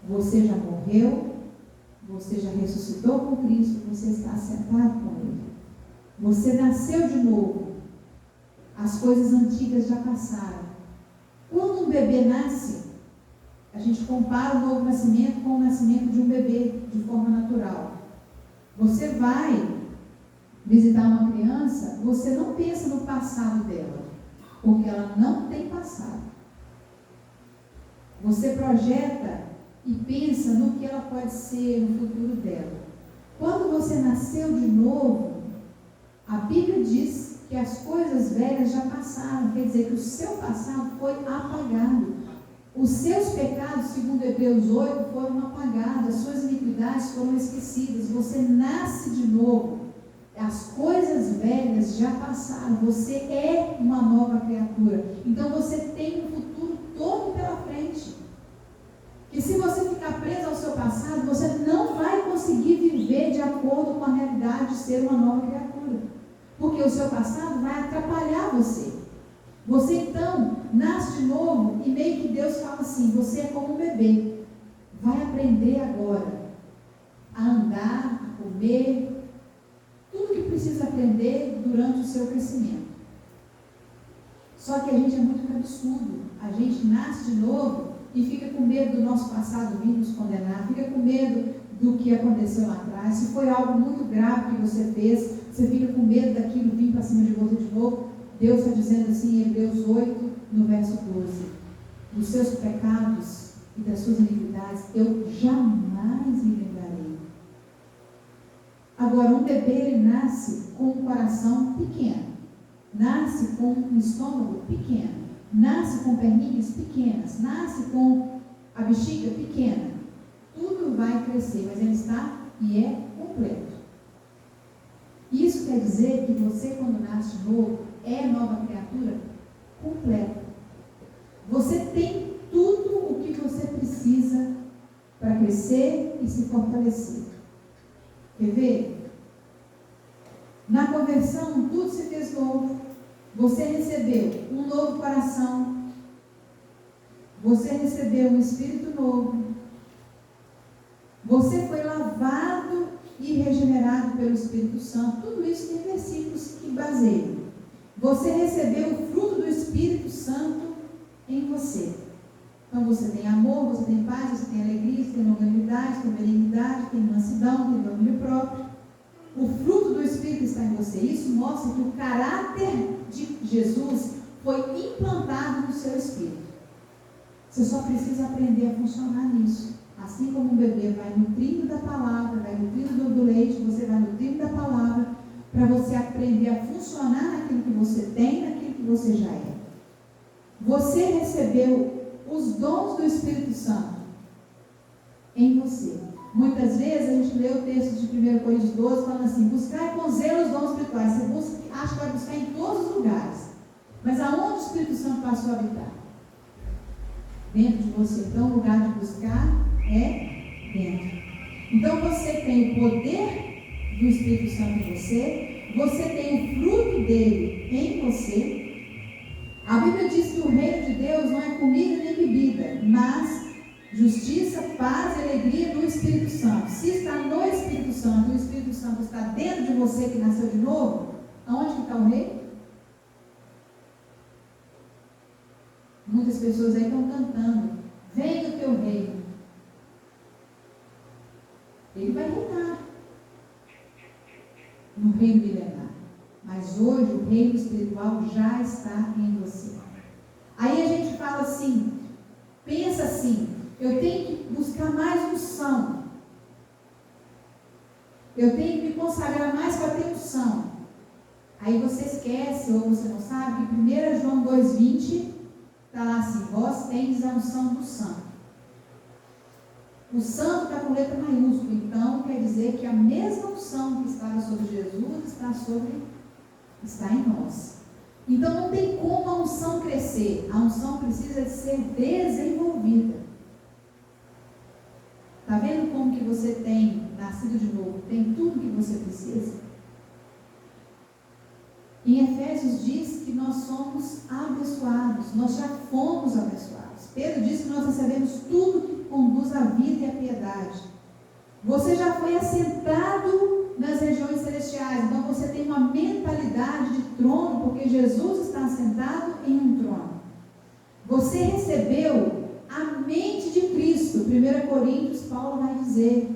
Você já morreu, você já ressuscitou com Cristo, você está sentado com Ele. Você nasceu de novo. As coisas antigas já passaram. Quando um bebê nasce, a gente compara o novo nascimento com o nascimento de um bebê de forma natural. Você vai visitar uma criança, você não pensa no passado dela, porque ela não tem passado. Você projeta e pensa no que ela pode ser no futuro dela. Quando você nasceu de novo, a Bíblia diz que as coisas velhas já passaram, quer dizer que o seu passado foi apagado. Os seus pecados, segundo Hebreus 8, foram apagados, as suas iniquidades foram esquecidas. Você nasce de novo. As coisas velhas já passaram. Você é uma nova criatura. Então você tem um futuro todo pela frente. Que se você ficar preso ao seu passado, você não vai conseguir viver de acordo com a realidade de ser uma nova criatura. Porque o seu passado vai atrapalhar você. Você então nasce de novo e meio que Deus fala assim: você é como um bebê. Vai aprender agora a andar, a comer, tudo que precisa aprender durante o seu crescimento. Só que a gente é muito cabeçudo. A gente nasce de novo e fica com medo do nosso passado vir nos condenar, fica com medo do que aconteceu lá atrás. Se foi algo muito grave que você fez, você fica com medo daquilo vir para cima de você de novo. Deus está dizendo assim em Hebreus 8, no verso 12: dos seus pecados e das suas iniquidades eu jamais me lembrarei. Agora, um bebê, ele nasce com um coração pequeno, nasce com um estômago pequeno, nasce com perninhas pequenas, nasce com a bexiga pequena. Tudo vai crescer, mas ele está e é completo. Isso quer dizer que você, quando nasce de novo, é nova criatura completa. Você tem tudo o que você precisa para crescer e se fortalecer. Quer ver? Na conversão, tudo se fez novo. Você recebeu um novo coração. Você recebeu um espírito novo. Você foi lavado e regenerado pelo Espírito Santo. Tudo isso tem versículos que baseiam. Você recebeu o fruto do Espírito Santo em você. Então você tem amor, você tem paz, você tem alegria, você tem longanimidade, tem benignidade, tem mansidão, tem domínio próprio. O fruto do Espírito está em você. Isso mostra que o caráter de Jesus foi implantado no seu espírito. Você só precisa aprender a funcionar nisso. Assim como um bebê vai nutrindo da palavra, vai nutrindo do leite, você vai nutrindo da palavra, para você aprender a funcionar naquilo que você tem, naquilo que você já é. Você recebeu os dons do Espírito Santo em você. Muitas vezes a gente lê o texto de 1 Coríntios 12 falando assim: buscar com zelo os dons espirituais. Você acha que vai buscar em todos os lugares. Mas aonde o Espírito Santo passou a habitar? Dentro de você. Então o lugar de buscar é dentro. Então você tem o poder do Espírito Santo em você. Você tem o fruto dele em você. A Bíblia diz que o reino de Deus não é comida nem bebida, mas justiça, paz e alegria no Espírito Santo. Se está no Espírito Santo, e o Espírito Santo está dentro de você que nasceu de novo, aonde que está o rei? Muitas pessoas aí estão cantando: venha o teu reino. Ele vai reinar no reino milenar. Mas hoje o reino espiritual já está em você. Aí a gente fala assim, pensa assim: eu tenho que buscar mais unção. Eu tenho que me consagrar mais para ter unção. Aí você esquece, ou você não sabe, que 1 João 2,20 está lá assim: vós tendes a unção do santo. O santo está com letra maiúscula, então quer dizer que a mesma unção que estava sobre Jesus está em nós. Então não tem como a unção crescer. A unção precisa de ser desenvolvida. Está vendo como que você tem nascido de novo? Tem tudo que você precisa? Em Efésios diz que nós somos abençoados. Nós já fomos abençoados. Pedro diz que nós recebemos tudo que conduz à vida e à piedade. Você já foi assentado nas regiões celestiais. Então você tem uma mentalidade de trono, porque Jesus está assentado em um trono. Você recebeu a mente de Cristo. 1 Coríntios, Paulo vai dizer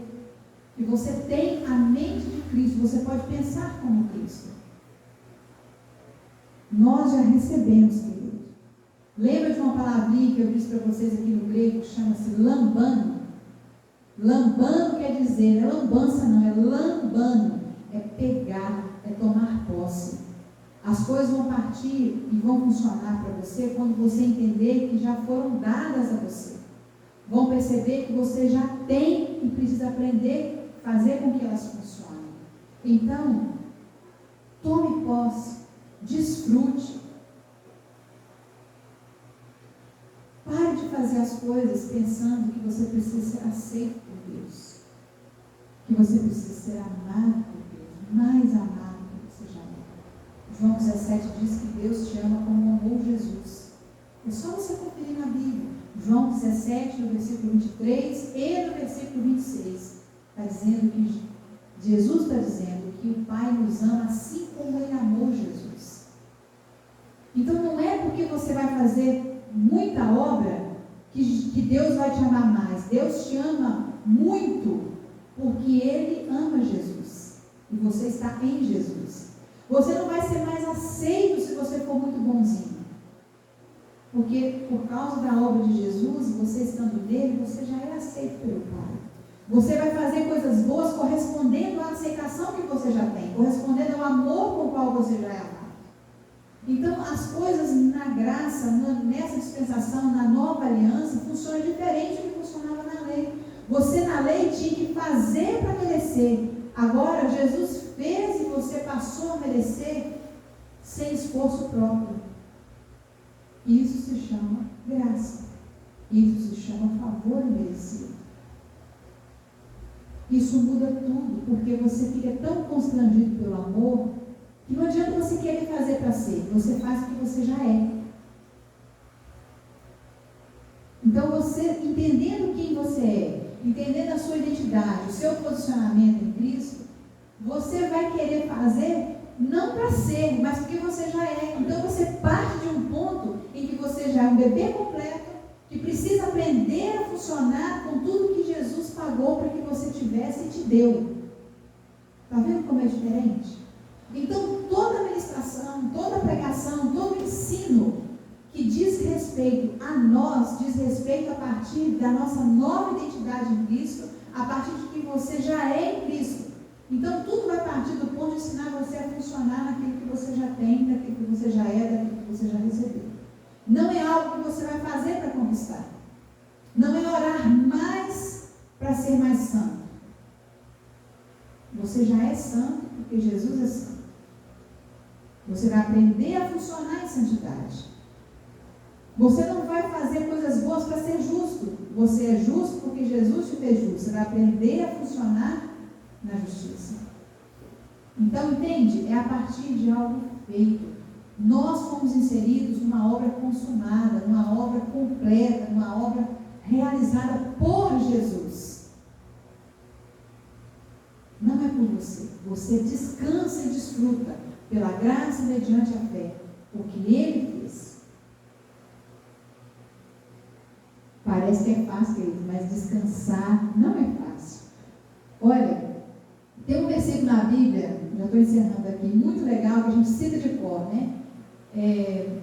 que você tem a mente de Cristo. Você pode pensar como Cristo. Nós já recebemos, querido. Lembra de uma palavrinha que eu disse para vocês aqui no grego, que chama-se lambano? Lambano quer dizer, não é lambança não, é lambano. É pegar, é tomar posse. As coisas vão partir e vão funcionar para você quando você entender que já foram dadas a você. Vão perceber que você já tem e precisa aprender a fazer com que elas funcionem. Então, tome posse, desfrute. Pare de fazer as coisas pensando que você precisa ser aceito por Deus. Que você precisa ser amado por Deus. Mais amado do que você já é. João 17 diz que Deus te ama como amou Jesus. É só você conferir na Bíblia. João 17, no versículo 23 e no versículo 26. Está dizendo que Jesus está dizendo que o Pai nos ama assim como Ele amou Jesus. Então não é porque você vai fazer muita obra que Deus vai te amar mais. Deus te ama muito porque Ele ama Jesus e você está em Jesus. Você não vai ser mais aceito se você for muito bonzinho, porque por causa da obra de Jesus, você estando nele, você já é aceito pelo Pai. Você vai fazer coisas boas correspondendo à aceitação que você já tem, correspondendo ao amor com o qual você já é amado. Então, as coisas na graça, nessa dispensação, na nova aliança, funcionam diferente do que funcionava na lei. Você na lei tinha que fazer para merecer. Agora, Jesus fez e você passou a merecer sem esforço próprio. Isso se chama graça. Isso se chama favor merecido. Isso muda tudo, porque você fica tão constrangido pelo amor, que não adianta você querer fazer para ser, você faz o que você já é. Então você, entendendo quem você é, entendendo a sua identidade, o seu posicionamento em Cristo, você vai querer fazer não para ser, mas porque você já é. Então você parte de um ponto em que você já é um bebê completo, que precisa aprender a funcionar com tudo que Jesus pagou para que você tivesse e te deu. Está vendo como é diferente? Então, toda ministração, toda pregação, todo ensino que diz respeito a nós, diz respeito a partir da nossa nova identidade em Cristo, a partir de que você já é em Cristo. Então, tudo vai partir do ponto de ensinar você a funcionar naquilo que você já tem, daquilo que você já é, daquilo que você já recebeu. Não é algo que você vai fazer para conquistar. Não é orar mais para ser mais santo. você já é santo, porque Jesus é santo. Você vai aprender a funcionar em santidade. Você não vai fazer coisas boas para ser justo. Você é justo porque Jesus te fez justo. Você vai aprender a funcionar na justiça. Então, entende? É a partir de algo feito. Nós fomos inseridos numa obra consumada, numa obra completa, numa obra realizada por Jesus. Não é por você. Você descansa e desfruta pela graça mediante a fé, o que Ele fez. Parece que é fácil, querido, mas descansar não é fácil. Olha, tem um versículo na Bíblia, já estou encerrando aqui, muito legal, que a gente cita de cor, né?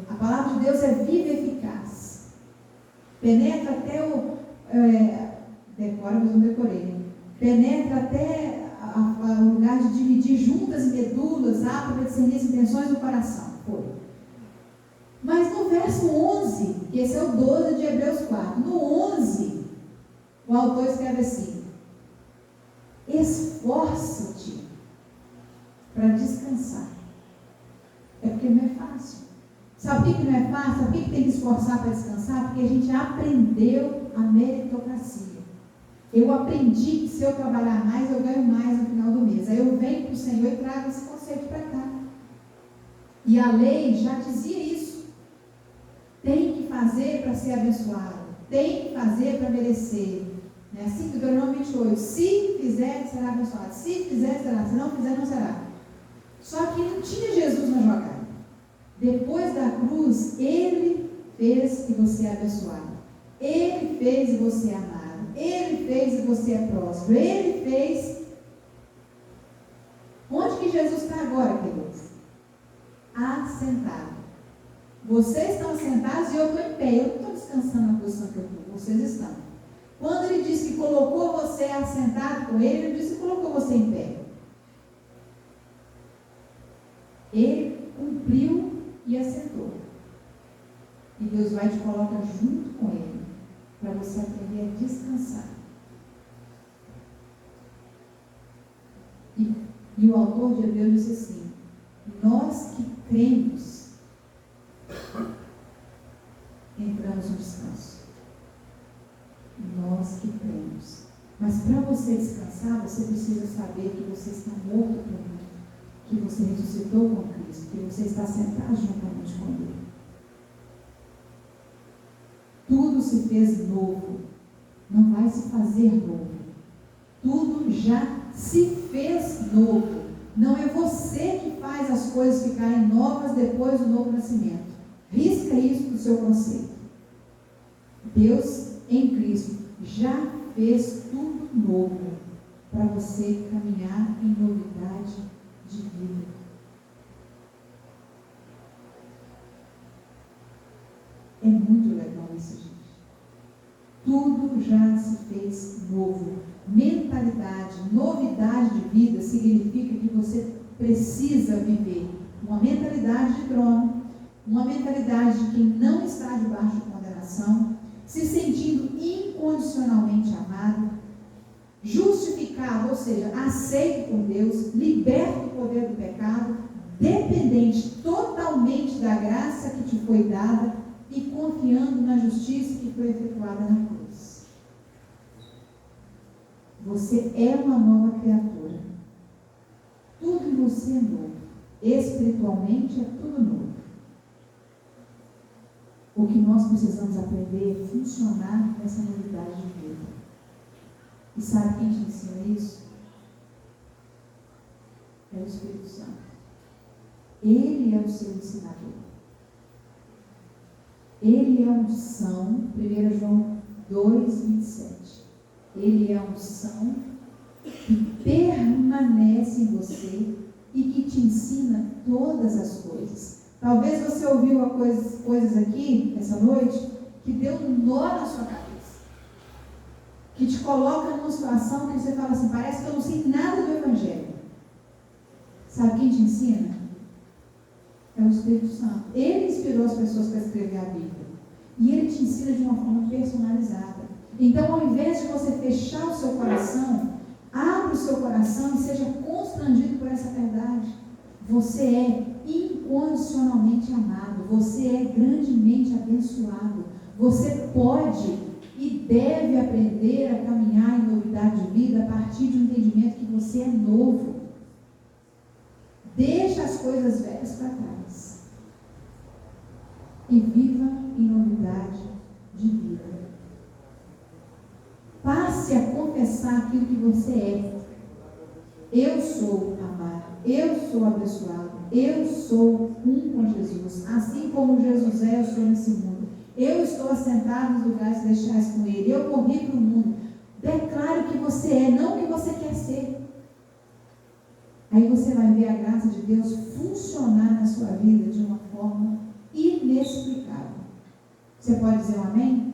A palavra de Deus é viva e eficaz. Penetra até o... decora, mas não decorei, né? Penetra até o lugar de dividir juntas e medulas, apta para discernir as intenções do coração. Foi. Mas no verso 11, que esse é o 12 de Hebreus 4, no 11, o autor escreve assim: esforça-te para descansar. É porque não é fácil. Sabe o que não é fácil? Sabe o que tem que esforçar para descansar? Porque a gente aprendeu a meritocracia. Eu aprendi que se eu trabalhar mais, eu ganho mais no final do mês. Aí eu venho para o Senhor e trago esse conceito para cá. E a lei já dizia isso. Tem que fazer para ser abençoado. Tem que fazer para merecer. Né? Assim que Deuteronômio 28. Se fizer, será abençoado. Se fizer, será. Se não fizer, não será. Só que não tinha Jesus na jogada. Depois da cruz, Ele fez e você é abençoado. Ele fez e você é amado. Ele fez e você é próspero. Ele fez. Onde que Jesus está agora, queridos? Assentado. Vocês estão assentados e eu estou em pé. Eu não estou descansando na posição que eu estou. Vocês estão. Quando Ele disse que colocou você assentado com Ele, Ele disse que colocou você em pé. Ele cumpriu e assentou. E Deus vai te colocar junto com Ele, para você aprender a descansar. E o autor de Hebreus disse assim: nós que cremos, entramos no descanso. Nós que cremos. Mas para você descansar, você precisa saber que você está morto para o mundo, que você ressuscitou com Cristo, que você está sentado juntamente com Ele. Tudo se fez novo, não vai se fazer novo. Tudo já se fez novo. Não é você que faz as coisas ficarem novas depois do novo nascimento. Risca isso do seu conceito. Deus em Cristo já fez tudo novo para você caminhar em novidade de vida. É muito legal isso, gente. Tudo já se fez novo. Mentalidade, novidade de vida significa que você precisa viver uma mentalidade de trono, uma mentalidade de quem não está debaixo de condenação, se sentindo incondicionalmente amado, justificado, ou seja, aceito por Deus, liberto do poder do pecado, dependente totalmente da graça que te foi dada e confiando na justiça que foi efetuada na cruz. Você é uma nova criatura. Tudo em você é novo. Espiritualmente é tudo novo. O que nós precisamos aprender é funcionar nessa novidade de vida. E sabe quem te ensina isso? É o Espírito Santo. Ele é o seu ensinador. Ele é a unção, 1 João 2:27. Ele é a unção que permanece em você e que te ensina todas as coisas. Talvez você ouviu coisas aqui, essa noite, que deu um nó na sua cabeça. Que te coloca numa situação que você fala assim, parece que eu não sei nada do Evangelho. Sabe quem te ensina? É o Espírito Santo. Ele inspirou as pessoas para escrever a Bíblia. E ele te ensina de uma forma personalizada. Então, ao invés de você fechar o seu coração Abra o seu coração e seja constrangido por essa verdade. Você é incondicionalmente amado. Você é grandemente abençoado. Você pode e deve aprender a caminhar em novidade de vida a partir de um entendimento que você é novo. Deixa as coisas velhas para trás e viva em novidade de vida. Passe a confessar aquilo que você é. Eu sou amado, eu sou abençoado, eu sou um com Jesus. Assim como Jesus é, eu sou nesse mundo. Eu estou assentado nos lugares celestiais com Ele. Eu morri para o mundo. Declare o que você é, não o que você quer ser. Aí você vai ver a graça de Deus funcionar na sua vida de uma forma inexplicável. Você pode dizer um amém?